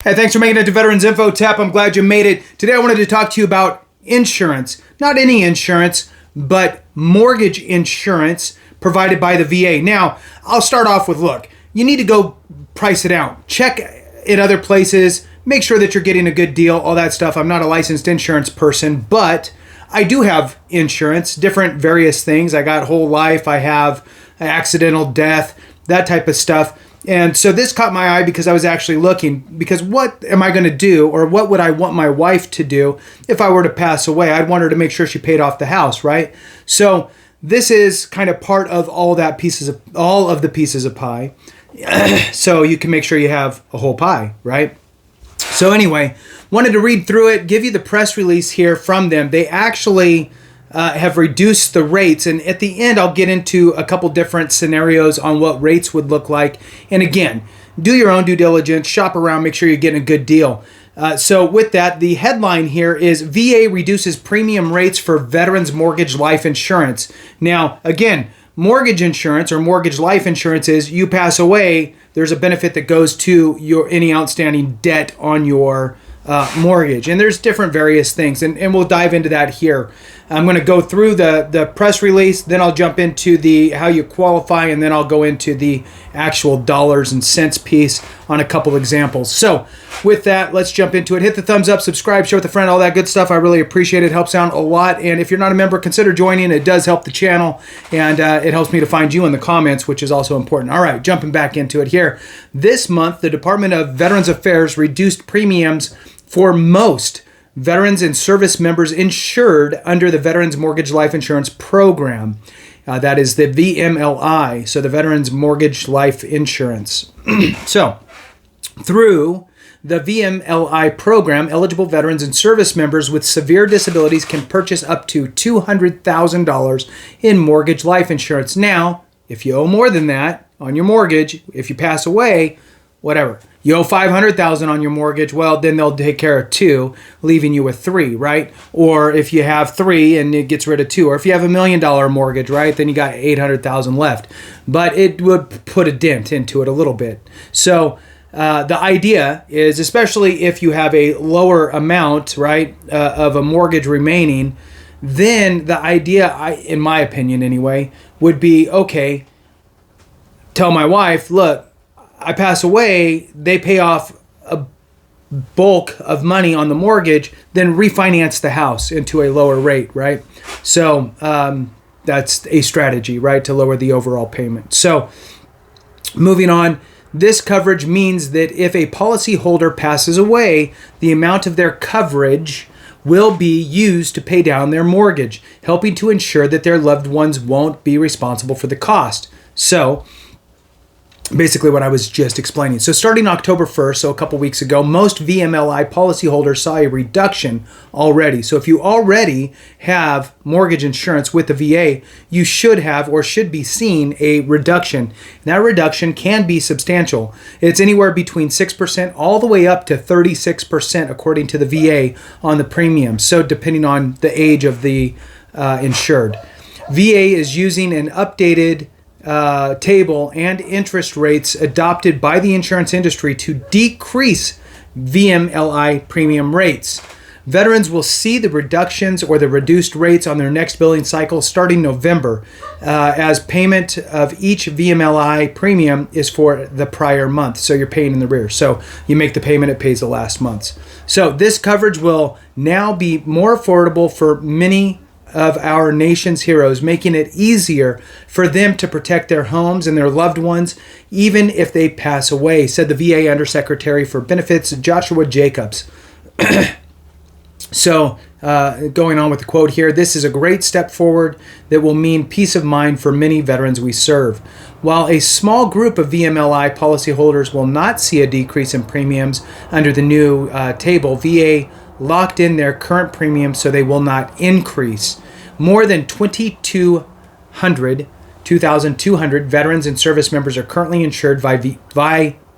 Hey, thanks for making it to Veterans Info Tap. I'm glad you made it. Today I wanted to talk to you about insurance. Not any insurance, but mortgage insurance provided by the VA. Now, I'll start off with, look, you need to go price it out. Check in other places. Make sure that you're getting a good deal, all that stuff. I'm not a licensed insurance person, but I do have insurance, different various things. I got whole life. I have accidental death, that type of stuff. And so this caught my eye because I was actually looking, because what am I going to do, or what would I want my wife to do if I were to pass away? I'd want her to make sure she paid off the house, right? So this is kind of part of all of the pieces of pie. So you can make sure you have a whole pie, right? So anyway, wanted to read through it, give you the press release here from them. They actually have reduced the rates, and at the end I'll get into a couple different scenarios on what rates would look like. And again, do your own due diligence, shop around, make sure you're getting a good deal. So with that, the headline here is VA reduces premium rates for veterans mortgage life insurance. Now, again, mortgage insurance or mortgage life insurance is you pass away, there's a benefit that goes to your any outstanding debt on your mortgage. And there's different various things, and we'll dive into that here. I'm going to go through the press release, then I'll jump into the how you qualify, and then I'll go into the actual dollars and cents piece on a couple examples. So with that, let's jump into it. Hit the thumbs up, subscribe, share with a friend, all that good stuff. I really appreciate it. It helps out a lot. And if you're not a member, consider joining. It does help the channel, and it helps me to find you in the comments, which is also important. All right, jumping back into it here. This month, the Department of Veterans Affairs reduced premiums for most veterans and service members insured under the Veterans Mortgage Life Insurance Program. That is the VMLI, so the Veterans Mortgage Life Insurance. So, through the VMLI program, eligible veterans and service members with severe disabilities can purchase up to $200,000 in mortgage life insurance. Now, if you owe more than that on your mortgage, if you pass away, whatever, you owe $500,000 on your mortgage, well, then they'll take care of $2, leaving you with $3, right? Or if you have $3 and it gets rid of $2, or if you have $1 million mortgage, right, then you got $800,000 left. But it would put a dent into it a little bit. So the idea is, especially if you have a lower amount, right, of a mortgage remaining, then the idea, in my opinion anyway, would be, okay, tell my wife, look, I pass away, they pay off a bulk of money on the mortgage, then refinance the house into a lower rate, right? So that's a strategy, right, to lower the overall payment. So moving on, this coverage means that if a policyholder passes away, the amount of their coverage will be used to pay down their mortgage, helping to ensure that their loved ones won't be responsible for the cost. So basically what I was just explaining. So starting October 1st, so a couple weeks ago, most VMLI policyholders saw a reduction already. So if you already have mortgage insurance with the VA, you should have or should be seeing a reduction. And that reduction can be substantial. It's anywhere between 6% all the way up to 36% according to the VA on the premium. So depending on the age of the insured. VA is using an updated table and interest rates adopted by the insurance industry to decrease VMLI premium rates. Veterans will see the reductions or the reduced rates on their next billing cycle starting November, as payment of each VMLI premium is for the prior month. So you're paying in the rear. So you make the payment, it pays the last month's. So this coverage will now be more affordable for many of our nation's heroes, making it easier for them to protect their homes and their loved ones, even if they pass away, said the VA Undersecretary for Benefits, Joshua Jacobs. So going on with the quote here, this is a great step forward that will mean peace of mind for many veterans we serve. While a small group of VMLI policyholders will not see a decrease in premiums under the new table, VA locked in their current premiums so they will not increase. More than 2,200 veterans and service members are currently insured by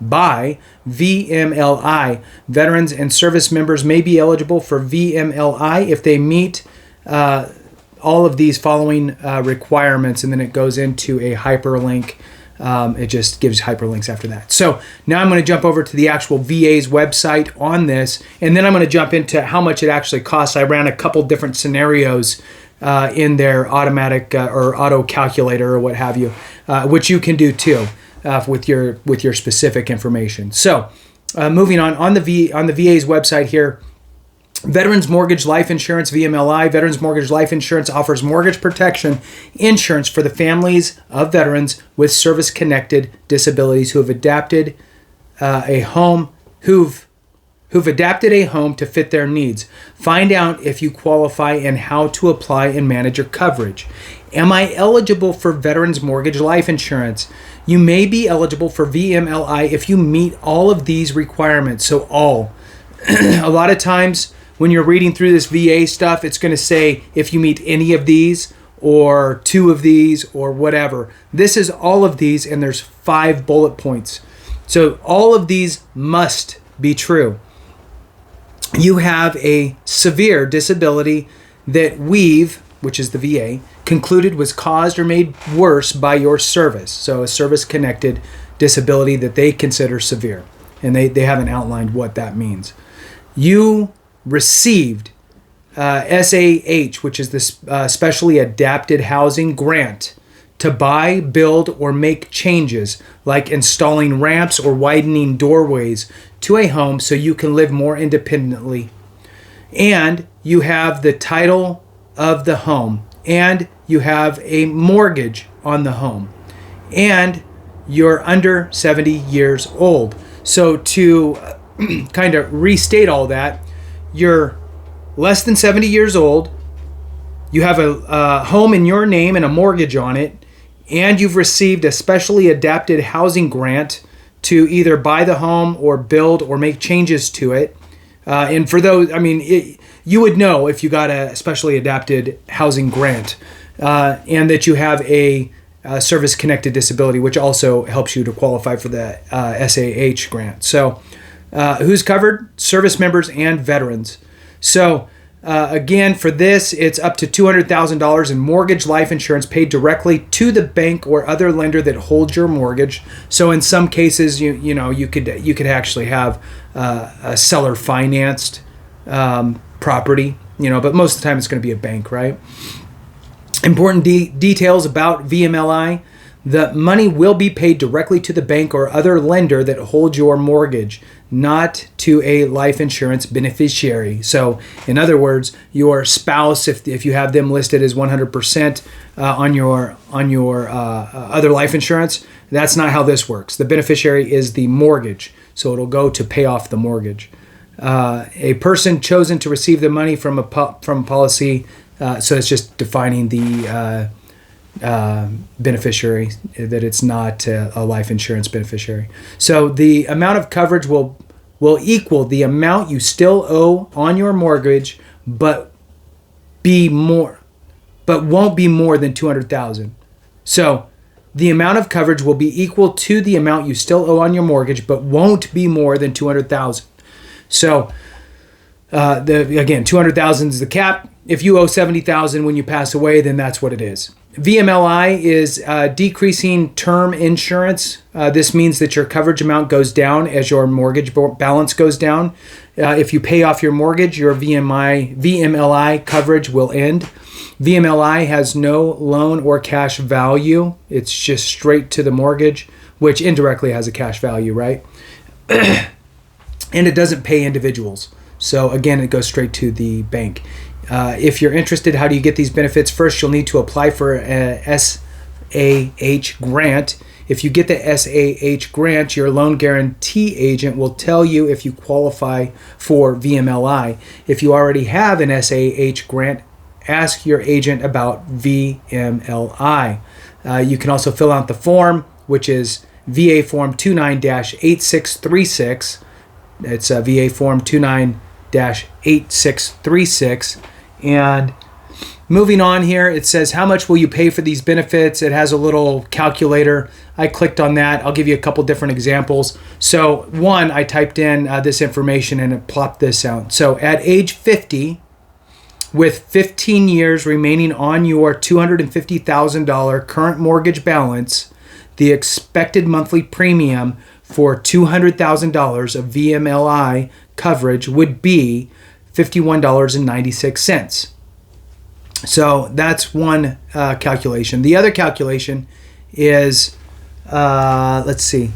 VMLI. Veterans and service members may be eligible for VMLI if they meet all of these following requirements, and then it goes into a hyperlink It just gives hyperlinks after that. So now I'm going to jump over to the actual VA's website on this, and then I'm going to jump into how much it actually costs. I ran a couple different scenarios in their automatic or auto calculator or what have you, which you can do too with your specific information. So moving on the VA's website here. Veterans Mortgage Life Insurance, VMLI. Veterans Mortgage Life Insurance offers mortgage protection insurance for the families of veterans with service-connected disabilities who've adapted a home to fit their needs. Find out if you qualify and how to apply and manage your coverage. Am I eligible for Veterans Mortgage Life Insurance? You may be eligible for VMLI if you meet all of these requirements. So all. A lot of times, when you're reading through this VA stuff, it's going to say if you meet any of these or 2 of these or whatever. This is all of these, and there's 5 bullet points. So all of these must be true. You have a severe disability that we've, which is the VA, concluded was caused or made worse by your service. So a service-connected disability that they consider severe. And they haven't outlined what that means. You received SAH, which is the Specially Adapted Housing Grant, to buy, build, or make changes like installing ramps or widening doorways to a home so you can live more independently. And you have the title of the home, and you have a mortgage on the home, and you're under 70 years old. So to kind of restate all that, you're less than 70 years old, you have a home in your name and a mortgage on it, and you've received a specially adapted housing grant to either buy the home or build or make changes to it. And for those, you would know if you got a specially adapted housing grant, and that you have a service-connected disability, which also helps you to qualify for the SAH grant. So who's covered? Service members and veterans. So again, for this, it's up to $200,000 in mortgage life insurance paid directly to the bank or other lender that holds your mortgage. So in some cases, you could actually have a seller financed property, but most of the time it's going to be a bank, right? Important details about VMLI. The money will be paid directly to the bank or other lender that holds your mortgage, not to a life insurance beneficiary. So, in other words, your spouse, if you have them listed as 100% on your other life insurance, that's not how this works. The beneficiary is the mortgage, so it'll go to pay off the mortgage. A person chosen to receive the money from a policy, so it's just defining the beneficiary, that it's not a life insurance beneficiary. So the amount of coverage will equal the amount you still owe on your mortgage, but won't be more than $200,000. So the amount of coverage will be equal to the amount you still owe on your mortgage, but won't be more than $200,000. So again, $200,000 is the cap. If you owe $70,000 when you pass away, then that's what it is. VMLI is decreasing term insurance. This means that your coverage amount goes down as your mortgage balance goes down. If you pay off your mortgage, your VMLI coverage will end. VMLI has no loan or cash value. It's just straight to the mortgage, which indirectly has a cash value, right? And it doesn't pay individuals. So again, it goes straight to the bank. If you're interested, how do you get these benefits? First, you'll need to apply for a SAH grant. If you get the SAH grant, your loan guarantee agent will tell you if you qualify for VMLI. If you already have an SAH grant, ask your agent about VMLI. You can also fill out the form, which is VA Form 29-8636. It's VA Form 29-8636. And moving on here, it says, how much will you pay for these benefits? It has a little calculator. I clicked on that. I'll give you a couple different examples. So one, I typed in this information and it plopped this out. So at age 50, with 15 years remaining on your $250,000 current mortgage balance, the expected monthly premium for $200,000 of VMLI coverage would be $51.96. So that's one calculation. The other calculation is, let's see.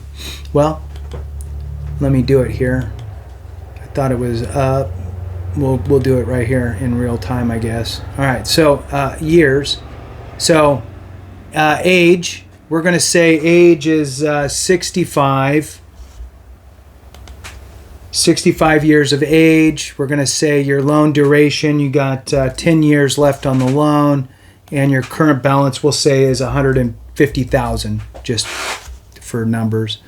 Well, let me do it here. I thought it was we'll do it right here in real time, I guess. All right, so years. So age, we're going to say age is 65. 65 years of age. We're going to say your loan duration, you got 10 years left on the loan, and your current balance we'll say is $150,000, just for numbers.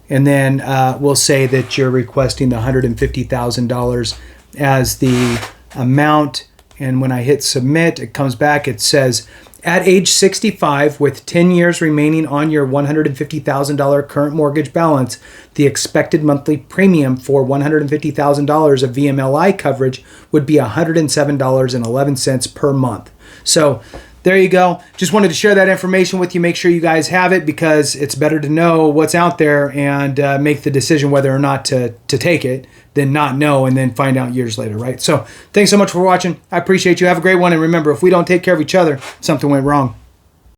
And then we'll say that you're requesting the $150,000 as the amount. And when I hit submit, it comes back, it says, at age 65, with 10 years remaining on your $150,000 current mortgage balance, the expected monthly premium for $150,000 of VMLI coverage would be $107.11 per month. So there you go. Just wanted to share that information with you. Make sure you guys have it, because it's better to know what's out there and make the decision whether or not to take it than not know and then find out years later, right? So thanks so much for watching. I appreciate you. Have a great one. And remember, if we don't take care of each other, something went wrong.